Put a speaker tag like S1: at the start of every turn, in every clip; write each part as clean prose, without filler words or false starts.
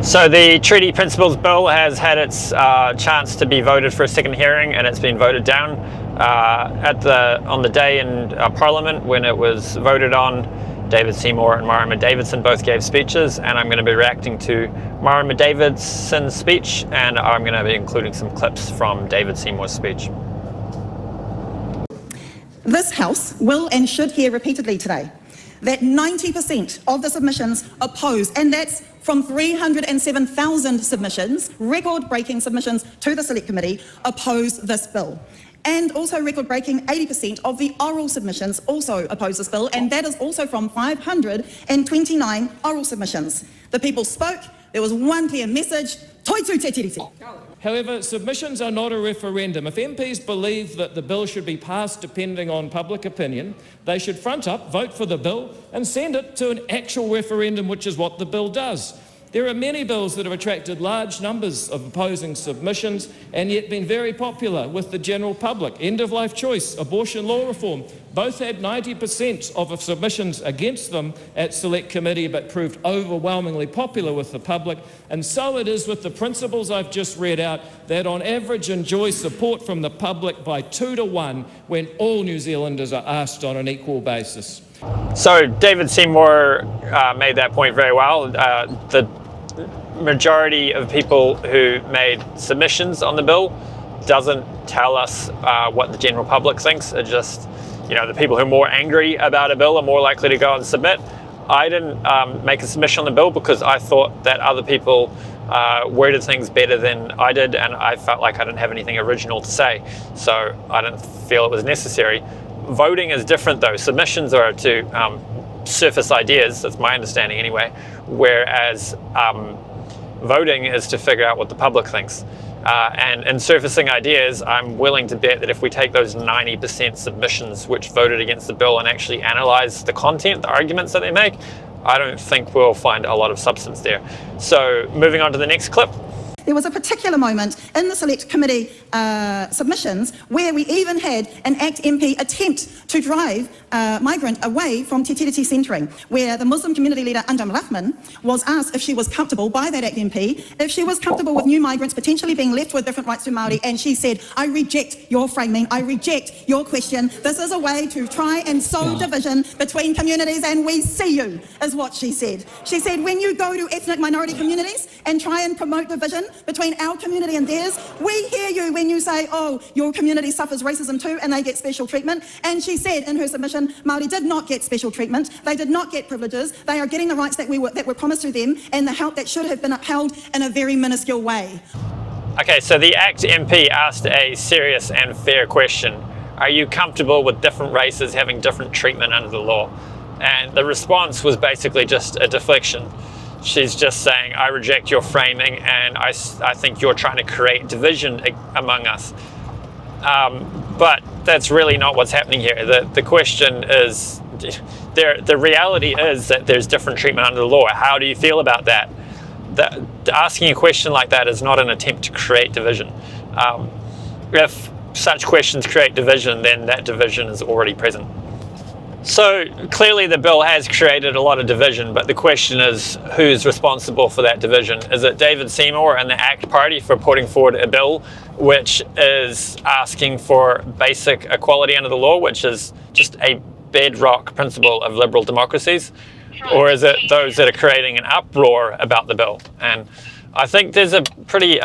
S1: So the Treaty Principles Bill has had its chance to be voted for a second hearing, and it's been voted down on the day in Parliament when it was voted on. David Seymour and Marama Davidson both gave speeches, and I'm going to be reacting to Marama Davidson's speech, and I'm going to be including some clips from David Seymour's speech.
S2: This House will and should hear repeatedly today that 90% of the submissions opposed, and that's from 307,000 submissions, record-breaking submissions to the Select Committee, oppose this bill. And also record-breaking 80% of the oral submissions also oppose this bill, and that is also from 529 oral submissions. The people spoke, there was one clear message, toitu te tiriti.
S3: However, submissions are not a referendum. If MPs believe that the bill should be passed depending on public opinion, they should front up, vote for the bill and send it to an actual referendum, which is what the bill does. There are many bills that have attracted large numbers of opposing submissions and yet been very popular with the general public. End-of-life choice, abortion law reform, both had 90% of submissions against them at Select Committee but proved overwhelmingly popular with the public. And so it is with the principles I've just read out that on average enjoy support from the public by 2 to 1 when all New Zealanders are asked on an equal basis.
S1: So David Seymour made that point very well. The majority of people who made submissions on the bill doesn't tell us what the general public thinks. It just, the people who are more angry about a bill are more likely to go and submit. I didn't make a submission on the bill because I thought that other people worded things better than I did, and I felt like I didn't have anything original to say, so I didn't feel it was necessary. Voting is different though. Submissions are to surface ideas, that's my understanding anyway, whereas voting is to figure out what the public thinks. And in surfacing ideas, I'm willing to bet that if we take those 90% submissions which voted against the bill and actually analyze the content, the arguments that they make, I don't think we'll find a lot of substance there. So moving on to the next clip.
S2: There was a particular moment in the Select Committee submissions where we even had an ACT MP attempt to drive migrant away from Te Tiriti centering, where the Muslim community leader Undam Lachman was asked if she was comfortable by that ACT MP, if she was comfortable with new migrants potentially being left with different rights to Māori, and she said, I reject your framing, I reject your question. This is a way to try and sow division between communities, and we see you, is what she said. She said, when you go to ethnic minority communities and try and promote division between our community and theirs, we hear you when you say, oh, your community suffers racism too and they get special treatment. And she said in her submission, Māori did not get special treatment, they did not get privileges, they are getting the rights that were promised to them and the help that should have been upheld in a very minuscule way.
S1: Okay, so the ACT MP asked a serious and fair question. Are you comfortable with different races having different treatment under the law? And the response was basically just a deflection. She's just saying, I reject your framing and I think you're trying to create division among us. But that's really not what's happening here. The question is, the reality is that there's different treatment under the law. How do you feel about that? Asking a question like that is not an attempt to create division. If such questions create division, then that division is already present. So clearly the bill has created a lot of division, but the question is who's responsible for that division? Is it David Seymour and the ACT Party for putting forward a bill which is asking for basic equality under the law, which is just a bedrock principle of liberal democracies? Or is it those that are creating an uproar about the bill? And I think there's a pretty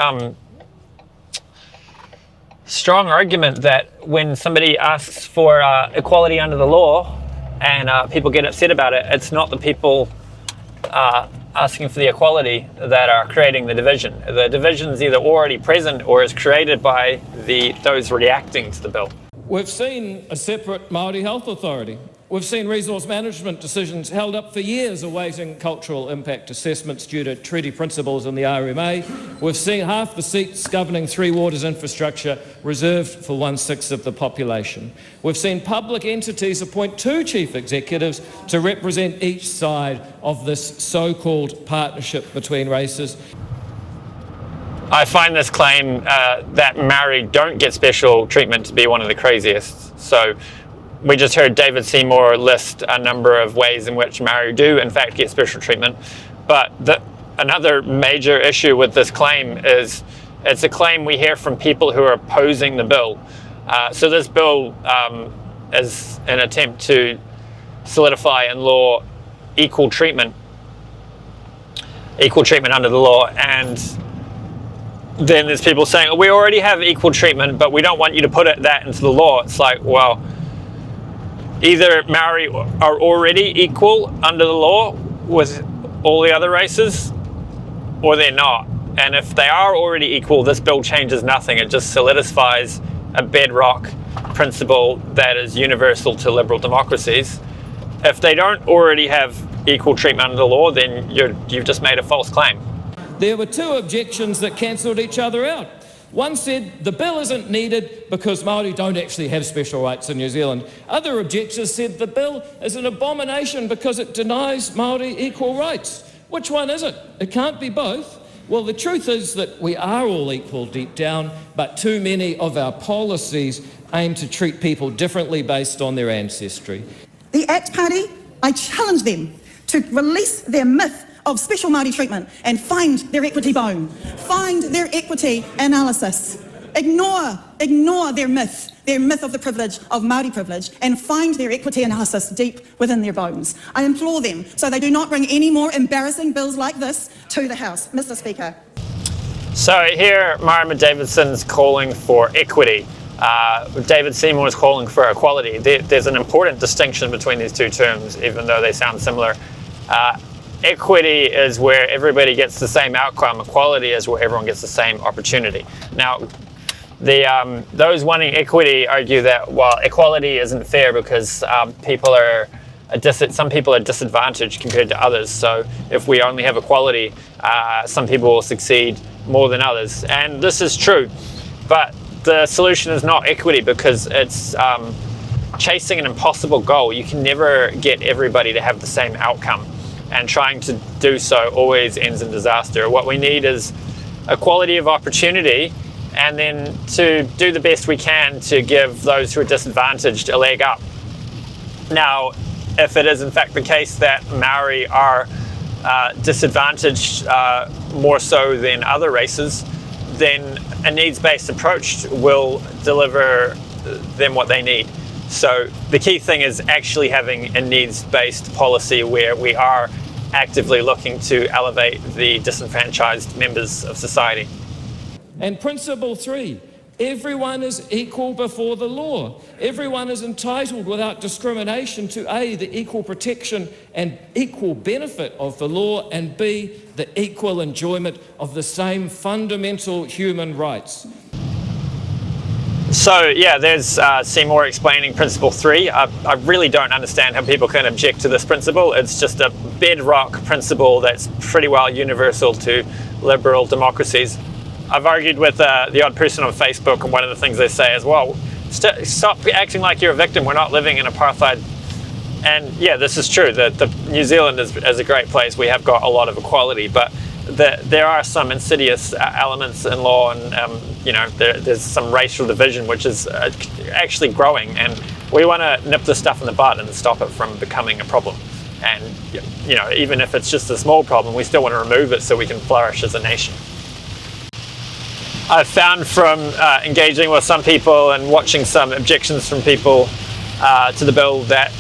S1: strong argument that when somebody asks for equality under the law, and people get upset about it, it's not the people asking for the equality that are creating the division. The division is either already present or is created by those reacting to the bill.
S3: We've seen a separate Māori health authority. We've seen resource management decisions held up for years awaiting cultural impact assessments due to treaty principles in the RMA. We've seen half the seats governing Three Waters infrastructure reserved for 1/6 of the population. We've seen public entities appoint 2 chief executives to represent each side of this so-called partnership between races.
S1: I find this claim that Māori don't get special treatment to be one of the craziest. So we just heard David Seymour list a number of ways in which Māori do in fact get special treatment, but another major issue with this claim is it's a claim we hear from people who are opposing the bill. So this bill is an attempt to solidify in law equal treatment under the law, and then there's people saying, oh, we already have equal treatment, but we don't want you to put that into the law. It's like, well, either Maori are already equal under the law with all the other races, or they're not. And if they are already equal, this bill changes nothing. It just solidifies a bedrock principle that is universal to liberal democracies. If they don't already have equal treatment under the law, then you've just made a false claim.
S3: There were two objections that cancelled each other out. One said the bill isn't needed because Māori don't actually have special rights in New Zealand. Other objectors said the bill is an abomination because it denies Māori equal rights. Which one is it? It can't be both. Well, the truth is that we are all equal deep down, but too many of our policies aim to treat people differently based on their ancestry.
S2: The ACT Party, I challenge them to release their myth of special Māori treatment and find their equity bone, find their equity analysis, ignore their myth of the privilege, of Māori privilege, and find their equity analysis deep within their bones. I implore them so they do not bring any more embarrassing bills like this to the House. Mr. Speaker.
S1: So here, Marama Davidson's calling for equity. David Seymour is calling for equality. There's an important distinction between these two terms, even though they sound similar. Equity is where everybody gets the same outcome. Equality is where everyone gets the same opportunity. Now, those wanting equity argue that, well, equality isn't fair because some people are disadvantaged compared to others. So if we only have equality, some people will succeed more than others. And this is true, but the solution is not equity because it's chasing an impossible goal. You can never get everybody to have the same outcome, and trying to do so always ends in disaster. What we need is equality of opportunity, and then to do the best we can to give those who are disadvantaged a leg up. Now, if it is in fact the case that Maori are disadvantaged more so than other races, then a needs-based approach will deliver them what they need. So the key thing is actually having a needs-based policy where we are actively looking to elevate the disenfranchised members of society.
S3: And principle 3, everyone is equal before the law. Everyone is entitled without discrimination to A, the equal protection and equal benefit of the law, and B, the equal enjoyment of the same fundamental human rights.
S1: So yeah, there's Seymour explaining principle 3. I really don't understand how people can object to this principle. It's just a bedrock principle that's pretty well universal to liberal democracies. I've argued with the odd person on Facebook, and one of the things they say is, well, stop acting like you're a victim. We're not living in apartheid. And yeah, this is true. The New Zealand is a great place. We have got a lot of equality, but there are some insidious elements in law, and there's some racial division which is actually growing, and we want to nip this stuff in the bud and stop it from becoming a problem. And even if it's just a small problem, we still want to remove it so we can flourish as a nation. I've found from engaging with some people and watching some objections from people to the bill that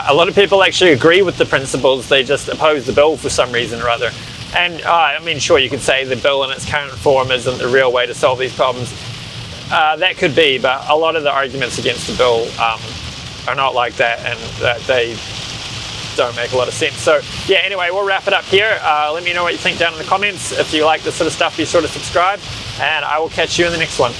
S1: a lot of people actually agree with the principles. They just oppose the bill for some reason or other. And I mean, sure, you could say the bill in its current form isn't the real way to solve these problems. That could be, but a lot of the arguments against the bill are not like that, and that they don't make a lot of sense. So yeah, anyway, we'll wrap it up here. Let me know what you think down in the comments. If you like this sort of stuff, be sure to subscribe, and I will catch you in the next one.